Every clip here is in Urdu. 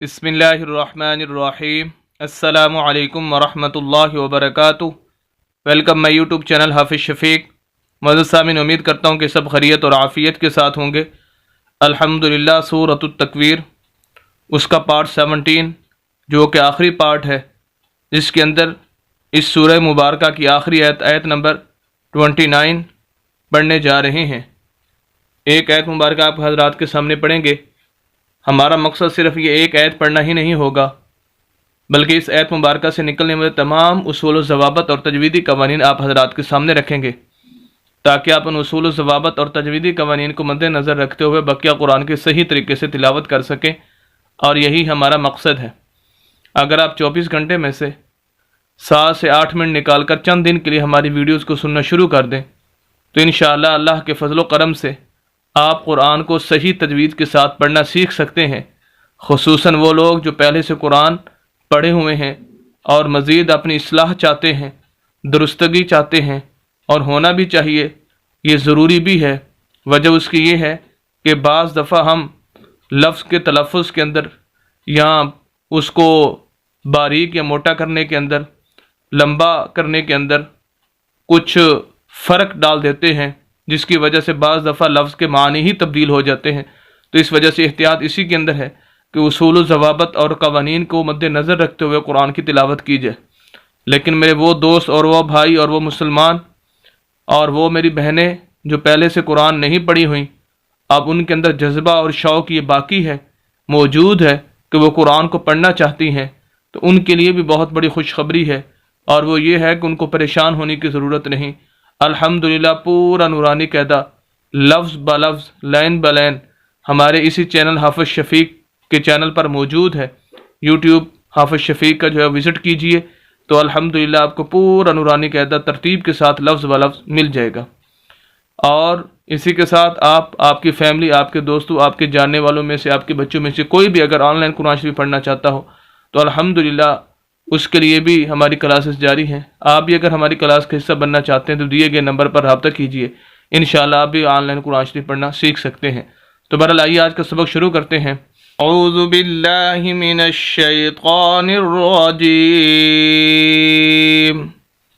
بسم اللہ الرحمن الرحیم۔ السلام علیکم ورحمۃ اللہ وبرکاتہ۔ ویلکم مائی یوٹیوب چینل حافظ شفیق۔ معزز سامعین، امید کرتا ہوں کہ سب خیریت اور عافیت کے ساتھ ہوں گے۔ الحمدللہ سورۃ التکویر، اس کا پارٹ 17 جو کہ آخری پارٹ ہے، جس کے اندر اس سورہ مبارکہ کی آخری آیت نمبر 29 پڑھنے جا رہے ہیں۔ ایک آیت مبارکہ آپ حضرات کے سامنے پڑھیں گے۔ ہمارا مقصد صرف یہ ایک آیت پڑھنا ہی نہیں ہوگا، بلکہ اس آیت مبارکہ سے نکلنے والے تمام اصول و ضوابط اور تجویدی قوانین آپ حضرات کے سامنے رکھیں گے، تاکہ آپ ان اصول و ضوابط اور تجویدی قوانین کو مد نظر رکھتے ہوئے بقیہ قرآن کے صحیح طریقے سے تلاوت کر سکیں، اور یہی ہمارا مقصد ہے۔ اگر آپ 24 گھنٹے میں سے 7 سے 8 منٹ نکال کر چند دن کے لیے ہماری ویڈیوز کو سننا شروع کر دیں تو انشاءاللہ اللہ کے فضل و کرم سے آپ قرآن کو صحیح تجوید کے ساتھ پڑھنا سیکھ سکتے ہیں، خصوصاً وہ لوگ جو پہلے سے قرآن پڑھے ہوئے ہیں اور مزید اپنی اصلاح چاہتے ہیں، درستگی چاہتے ہیں، اور ہونا بھی چاہیے، یہ ضروری بھی ہے۔ وجہ اس کی یہ ہے کہ بعض دفعہ ہم لفظ کے تلفظ کے اندر یا اس کو باریک یا موٹا کرنے کے اندر، لمبا کرنے کے اندر کچھ فرق ڈال دیتے ہیں، جس کی وجہ سے بعض دفعہ لفظ کے معنی ہی تبدیل ہو جاتے ہیں۔ تو اس وجہ سے احتیاط اسی کے اندر ہے کہ اصول و ضوابط اور قوانین کو مد نظر رکھتے ہوئے قرآن کی تلاوت کی جائے۔ لیکن میرے وہ دوست اور وہ بھائی اور وہ مسلمان اور وہ میری بہنیں جو پہلے سے قرآن نہیں پڑھی ہوئیں، اب ان کے اندر جذبہ اور شوق یہ باقی ہے، موجود ہے کہ وہ قرآن کو پڑھنا چاہتی ہیں، تو ان کے لیے بھی بہت بڑی خوشخبری ہے، اور وہ یہ ہے کہ ان کو پریشان ہونے کی ضرورت نہیں۔ الحمدللہ پورا نورانی قاعدہ لفظ بلفظ لائن بلائن ہمارے اسی چینل حافظ شفیق کے چینل پر موجود ہے۔ یوٹیوب حافظ شفیق کا جو ہے وزٹ کیجئے تو الحمدللہ آپ کو پورا نورانی قاعدہ ترتیب کے ساتھ لفظ بلفظ مل جائے گا۔ اور اسی کے ساتھ آپ کی فیملی، آپ کے دوستوں، آپ کے جاننے والوں میں سے، آپ کے بچوں میں سے کوئی بھی اگر آن لائن قرآن شریف پڑھنا چاہتا ہو تو الحمدللہ اس کے لیے بھی ہماری کلاسز جاری ہیں۔ آپ بھی اگر ہماری کلاس کا حصہ بننا چاہتے ہیں تو دیے گئے نمبر پر رابطہ کیجئے، انشاءاللہ آپ بھی آن لائن قرآن شریف پڑھنا سیکھ سکتے ہیں۔ تو بہرحال آئیے آج کا سبق شروع کرتے ہیں۔ اعوذ باللہ من الشیطان الرجیم،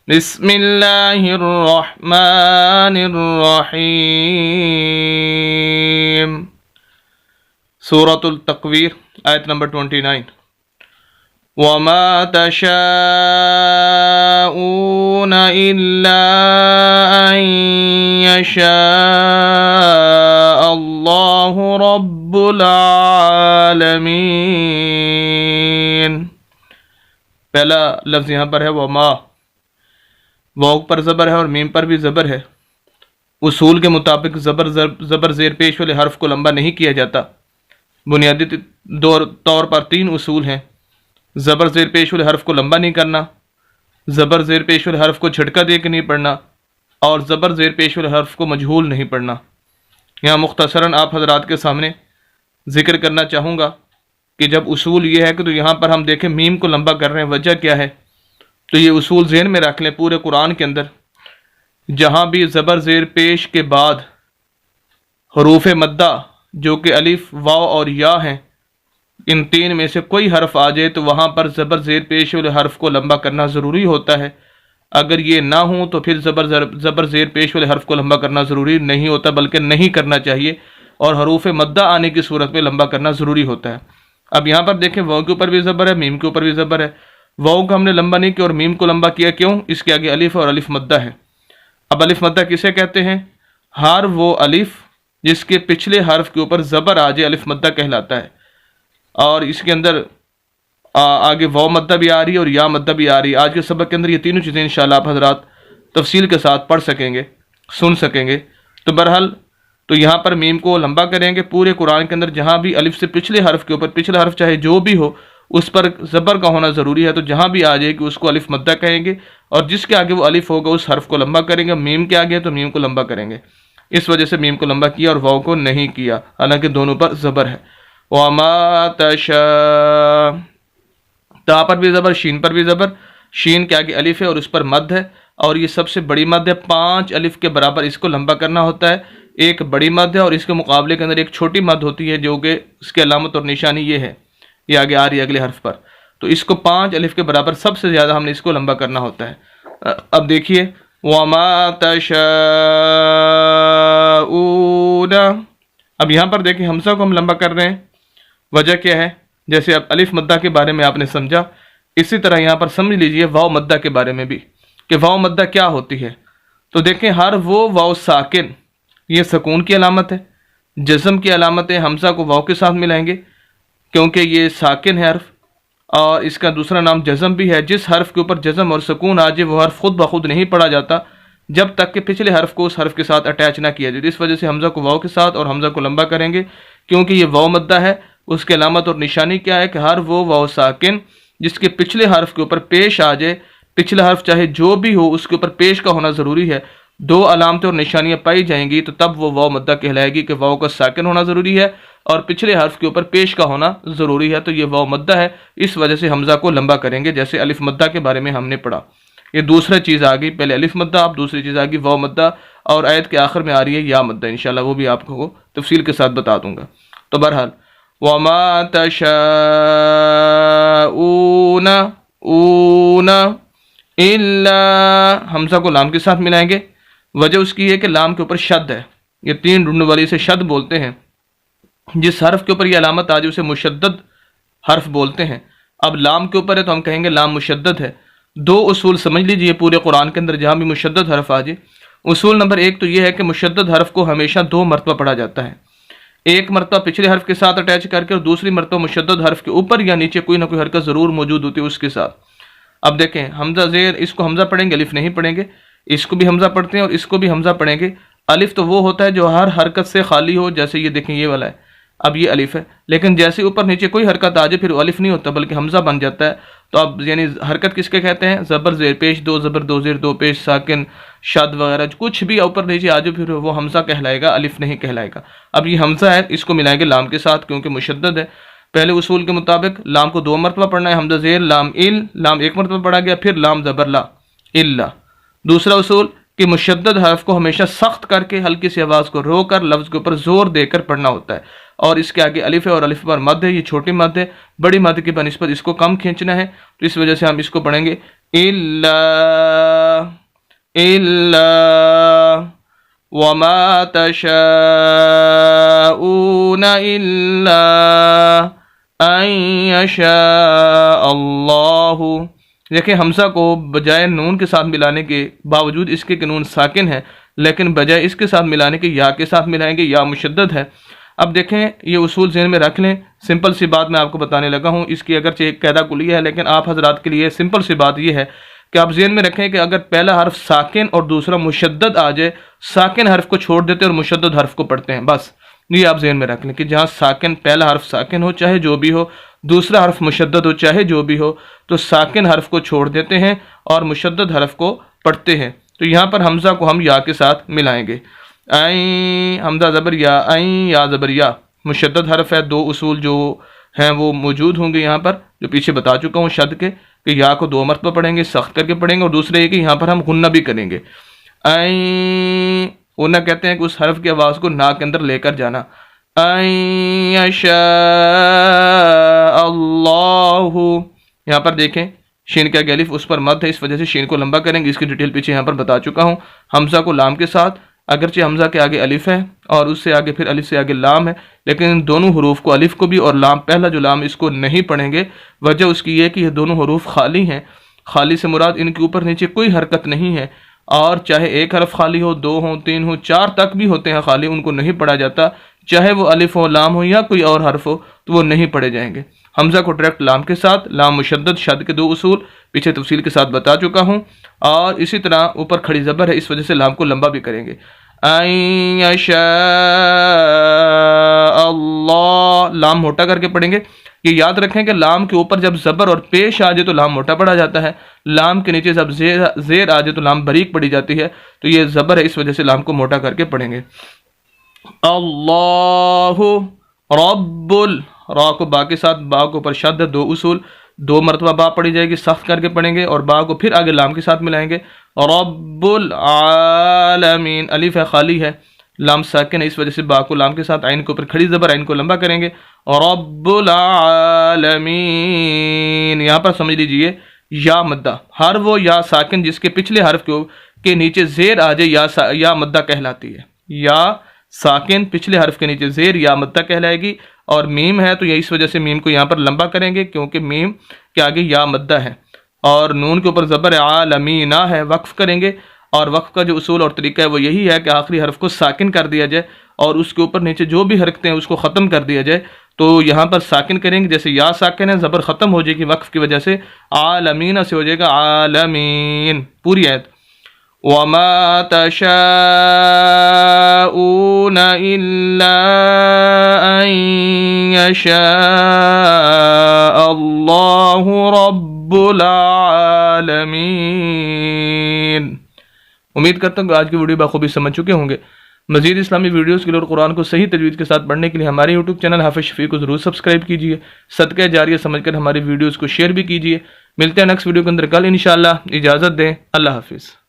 بسم اللہ الرحمن الرحیم۔ سورۃ التکویر، آیت نمبر 29۔ وَمَا تَشَاءُونَ إِلَّا أَن يَشَاءَ اللَّهُ رَبُّ الْعَالَمِينَ۔ پہلا لفظ یہاں پر ہے وما، واو پر زبر ہے اور میم پر بھی زبر ہے۔ اصول کے مطابق زبر زیر پیش والے حرف کو لمبا نہیں کیا جاتا۔ بنیادی طور پر 3 اصول ہیں: زبر زیر پیش والے حرف کو لمبا نہیں کرنا، زبر زیر پیش والے حرف کو جھٹکا دے کے نہیں پڑھنا، اور زبر زیر پیش والے حرف کو مجہول نہیں پڑھنا۔ یہاں مختصراً آپ حضرات کے سامنے ذکر کرنا چاہوں گا کہ جب اصول یہ ہے کہ تو یہاں پر ہم دیکھیں میم کو لمبا کر رہے ہیں، وجہ کیا ہے؟ تو یہ اصول ذہن میں رکھ لیں۔ پورے قرآن کے اندر جہاں بھی زبر زیر پیش کے بعد حروف مدہ جو کہ الف، واو اور یا ہیں، ان 3 میں سے کوئی حرف آ جائے تو وہاں پر زبر زیر پیش والے حرف کو لمبا کرنا ضروری ہوتا ہے۔ اگر یہ نہ ہو تو پھر زبر زیر پیش والے حرف کو لمبا کرنا ضروری نہیں ہوتا، بلکہ نہیں کرنا چاہیے، اور حروف مدہ آنے کی صورت میں لمبا کرنا ضروری ہوتا ہے۔ اب یہاں پر دیکھیں واو کے اوپر بھی زبر ہے، میم کے اوپر بھی زبر ہے۔ واو کو ہم نے لمبا نہیں کیا اور میم کو لمبا کیا، کیوں؟ اس کے آگے الف اور الف مدہ ہے۔ اب الف مدہ کسے کہتے ہیں؟ ہر وہ الف جس کے پچھلے حرف کے اوپر زبر آ جائے الف مدہ کہلاتا ہے، اور اس کے اندر آگے واو مدہ بھی آ رہی ہے اور یا مدہ بھی آ رہی ہے۔ آج کے سبق کے اندر یہ تینوں چیزیں انشاءاللہ آپ حضرات تفصیل کے ساتھ پڑھ سکیں گے، سن سکیں گے۔ تو بہرحال تو یہاں پر میم کو لمبا کریں گے۔ پورے قرآن کے اندر جہاں بھی الف سے پچھلے حرف کے اوپر، پچھلا حرف چاہے جو بھی ہو، اس پر زبر کا ہونا ضروری ہے، تو جہاں بھی آ جائے کہ اس کو الف مدہ کہیں گے، اور جس کے آگے وہ الف ہوگا اس حرف کو لمبا کریں گے۔ میم کے آگے تو میم کو لمبا کریں گے، اس وجہ سے میم کو لمبا کیا اور واو کو نہیں کیا، حالانکہ دونوں پر زبر ہے۔ وَمَا تَشَاءُ، تا پر بھی زبر، شین پر بھی زبر، شین کے آگے الف ہے اور اس پر مد ہے، اور یہ سب سے بڑی مد ہے، 5 الف کے برابر اس کو لمبا کرنا ہوتا ہے۔ ایک بڑی مد ہے اور اس کے مقابلے کے اندر ایک چھوٹی مد ہوتی ہے، جو کہ اس کی علامت اور نشانی یہ ہے یہ آگے آ رہی ہے اگلے حرف پر، تو اس کو 5 الف کے برابر سب سے زیادہ ہم نے اس کو لمبا کرنا ہوتا ہے۔ اب دیکھیے وَمَا تَشَاءُونَ، اب یہاں پر دیکھیں حمزہ کو ہم لمبا کر رہے ہیں، وجہ کیا ہے؟ جیسے اب الف مدہ کے بارے میں آپ نے سمجھا، اسی طرح یہاں پر سمجھ لیجئے واو مدہ کے بارے میں بھی کہ واو مدہ کیا ہوتی ہے۔ تو دیکھیں ہر وہ واو ساکن، یہ سکون کی علامت ہے، جزم کی علامت ہے، حمزہ کو واو کے ساتھ ملائیں گے کیونکہ یہ ساکن ہے حرف، اور اس کا دوسرا نام جزم بھی ہے۔ جس حرف کے اوپر جزم اور سکون آ جائے وہ حرف خود بخود نہیں پڑھا جاتا جب تک کہ پچھلے حرف کو اس حرف کے ساتھ اٹیچ نہ کیا جائے۔ اس وجہ سے حمزہ کو واو کے ساتھ اور حمزہ کو لمبا کریں گے کیونکہ یہ واو مدہ ہے۔ اس کی علامت اور نشانی کیا ہے کہ ہر وہ واو ساکن جس کے پچھلے حرف کے اوپر پیش آ جائے، پچھلا حرف چاہے جو بھی ہو اس کے اوپر پیش کا ہونا ضروری ہے، 2 علامتیں اور نشانیاں پائی جائیں گی تو تب وہ واو مدہ کہلائے گی کہ واو کا ساکن ہونا ضروری ہے اور پچھلے حرف کے اوپر پیش کا ہونا ضروری ہے، تو یہ واو مدہ ہے، اس وجہ سے حمزہ کو لمبا کریں گے جیسے الف مدہ کے بارے میں ہم نے پڑھا۔ یہ دوسرا چیز آ گئی، پہلے الف مدہ، اب دوسری چیز آ گئی واو مدہ، اور آیت کے آخر میں آ رہی ہے یا مدہ، انشاءاللہ وہ بھی آپ کو تفصیل کے ساتھ بتا دوں گا۔ تو بہرحال وَمَا تَشَاءُونَ إِلَّا، حمزہ کو لام کے ساتھ ملائیں گے، وجہ اس کی ہے کہ لام کے اوپر شد ہے، یہ 3 ڈھونڈنے والی سے شد بولتے ہیں، جس حرف کے اوپر یہ علامت آ جائے اسے مشدد حرف بولتے ہیں۔ اب لام کے اوپر ہے تو ہم کہیں گے لام مشدد ہے۔ 2 اصول سمجھ لیجئے پورے قرآن کے اندر جہاں بھی مشدد حرف آ جائے۔ اصول نمبر 1 تو یہ ہے کہ مشدد حرف کو ہمیشہ 2 مرتبہ پڑھا جاتا ہے، ایک مرتبہ پچھلے حرف کے ساتھ اٹیچ کر کے اور دوسری مرتبہ مشدد حرف کے اوپر یا نیچے کوئی نہ کوئی حرکت ضرور موجود ہوتی ہے اس کے ساتھ۔ اب دیکھیں حمزہ زیر، اس کو حمزہ پڑھیں گے، الف نہیں پڑھیں گے، اس کو بھی حمزہ پڑھتے ہیں اور اس کو بھی حمزہ پڑھیں گے۔ الف تو وہ ہوتا ہے جو ہر حرکت سے خالی ہو، جیسے یہ دیکھیں یہ والا ہے، اب یہ الف ہے، لیکن جیسے اوپر نیچے کوئی حرکت آ جائے پھر وہ الف نہیں ہوتا بلکہ حمزہ بن جاتا ہے۔ تو اب یعنی حرکت کس کے کہتے ہیں؟ زبر زیر پیش 2، زبر 2 زیر 2 پیش، ساکن، شد وغیرہ کچھ بھی اوپر نیچے آ جائے پھر وہ حمزہ کہلائے گا، الف نہیں کہلائے گا۔ اب یہ حمزہ ہے، اس کو ملائیں گے لام کے ساتھ کیونکہ مشدد ہے۔ پہلے اصول کے مطابق لام کو 2 مرتبہ پڑھنا ہے، حمزہ زیر لام لام 1 مرتبہ پڑھا گیا، پھر لام زبر لا الا۔ دوسرا اصول کہ مشدد حرف کو ہمیشہ سخت کر کے ہلکی سی آواز کو رو کر لفظ کے اوپر زور دے کر پڑھنا ہوتا ہے، اور اس کے آگے الف ہے اور الف پر مد ہے، یہ چھوٹی مد ہے، بڑی مد کی بنسبت اس کو کم کھینچنا ہے، تو اس وجہ سے ہم اس کو پڑھیں گے الا وما تشاءون الا ان یشاء اللہ۔ دیکھیں حمزہ کو بجائے نون کے ساتھ ملانے کے باوجود اس کے کہ نون ساکن ہے، لیکن بجائے اس کے ساتھ ملانے کے یا کے ساتھ ملائیں گے، یا مشدد ہے۔ اب دیکھیں یہ اصول ذہن میں رکھ لیں، سمپل سی بات میں آپ کو بتانے لگا ہوں، اس کی اگرچہ ایک قاعدہ کلیہ ہے لیکن آپ حضرات کے لیے سمپل سی بات یہ ہے کہ آپ ذہن میں رکھیں کہ اگر پہلا حرف ساکن اور دوسرا مشدد آ جائے، ساکن حرف کو چھوڑ دیتے اور مشدد حرف کو پڑھتے ہیں، بس یہ آپ ذہن میں رکھ لیں کہ جہاں ساکن پہلا حرف ساکن ہو چاہے جو بھی ہو، دوسرا حرف مشدد ہو چاہے جو بھی ہو، تو ساکن حرف کو چھوڑ دیتے ہیں اور مشدد حرف کو پڑھتے ہیں۔ تو یہاں پر حمزہ کو ہم یا کے ساتھ ملائیں گے، این حمزہ زبر یا، این یا زبر یا، مشدد حرف ہے۔ 2 اصول جو ہیں وہ موجود ہوں گے یہاں پر جو پیچھے بتا چکا ہوں شد کے، کہ یا کو 2 مرتبہ پڑھیں گے، سخت کر کے پڑھیں گے، اور دوسرے یہ کہ یہاں پر ہم غنہ بھی کریں گے۔ این غنہ کہتے ہیں کہ اس حرف کی آواز کو ناک کے اندر لے کر جانا۔ این یشاء اللہ، یہاں پر دیکھیں شین کے آگے الف، اس پر مد ہے، اس وجہ سے شین کو لمبا کریں گے، اس کی ڈیٹیل پیچھے یہاں پر بتا چکا ہوں۔ حمزہ کو لام کے ساتھ، اگرچہ حمزہ کے آگے الف ہے اور اس سے آگے پھر الف سے آگے لام ہے، لیکن ان دونوں حروف کو، الف کو بھی اور لام پہلا جو لام اس کو نہیں پڑھیں گے، وجہ اس کی یہ کہ یہ دونوں حروف خالی ہیں۔ خالی سے مراد ان کے اوپر نیچے کوئی حرکت نہیں ہے، اور چاہے ایک حرف خالی ہو، 2 ہوں، 3 ہوں، 4 تک بھی ہوتے ہیں خالی، ان کو نہیں پڑھا جاتا، چاہے وہ الف ہو، لام ہو یا کوئی اور حرف ہو تو وہ نہیں پڑھے جائیں گے۔ حمزہ کو ڈائریکٹ لام کے ساتھ، لام مشدد شد کے 2 اصول پیچھے تفصیل کے ساتھ بتا چکا ہوں، اور اسی طرح اوپر کھڑی زبر ہے، اس وجہ سے لام کو لمبا بھی کریں گے۔ این یشاء اللہ، لام موٹا کر کے پڑھیں گے۔ یہ یاد رکھیں کہ لام کے اوپر جب زبر اور پیش آ جائے تو لام موٹا پڑھا جاتا ہے، لام کے نیچے جب زیر آ جائے تو لام باریک پڑھی جاتی ہے، تو یہ زبر ہے، اس وجہ سے لام کو موٹا کر کے پڑھیں گے۔ اللہ رب را کو با کے ساتھ، با کو پر شد ہے، 2 اصول، 2 مرتبہ با پڑھی جائے گی، سخت کر کے پڑھیں گے، اور با کو پھر آگے لام کے ساتھ ملائیں گے۔ رب العالمین، الف ہے خالی ہے، لام ساکن ہے، اس وجہ سے با کو لام کے ساتھ عین کے اوپر کھڑی زبر، عین کو لمبا کریں گے. رب العالمین. یہاں پر سمجھ لیجئے یا مدہ، ہر وہ یا ساکن جس کے پچھلے حرف کے نیچے زیر آ جائے یا مدہ کہلاتی ہے. یا ساکن پچھلے حرف کے نیچے زیر یا مدہ کہلائے گی. اور میم ہے تو یہ اس وجہ سے میم کو یہاں پر لمبا کریں گے کیونکہ میم کے آگے یا مدہ ہے. اور نون کے اوپر زبر عالمینہ ہے، وقف کریں گے. اور وقف کا جو اصول اور طریقہ ہے وہ یہی ہے کہ آخری حرف کو ساکن کر دیا جائے اور اس کے اوپر نیچے جو بھی حرکتیں ہیں اس کو ختم کر دیا جائے. تو یہاں پر ساکن کریں گے، جیسے یا ساکن ہے زبر ختم ہو جائے گی وقف کی وجہ سے، عالمینہ سے ہو جائے گا عالمین. پوری آیت. وَمَا تَشَاءُونَ إِلَّا أَن يَشَاءَ اللَّهُ رَبُّ الْعَالَمِينَ. امید کرتا ہوں کہ آج کی ویڈیو بخوبی سمجھ چکے ہوں گے. مزید اسلامی ویڈیوز کے لیے اور قرآن کو صحیح تجوید کے ساتھ پڑھنے کے لیے ہمارے یوٹیوب چینل حافظ شفیق کو ضرور سبسکرائب کیجیے. صدقہ جاریہ سمجھ کر ہماری ویڈیوز کو شیئر بھی کیجیے. ملتے ہیں نیکسٹ ویڈیو کے اندر کل انشاءاللہ. اجازت دیں. اللہ حافظ.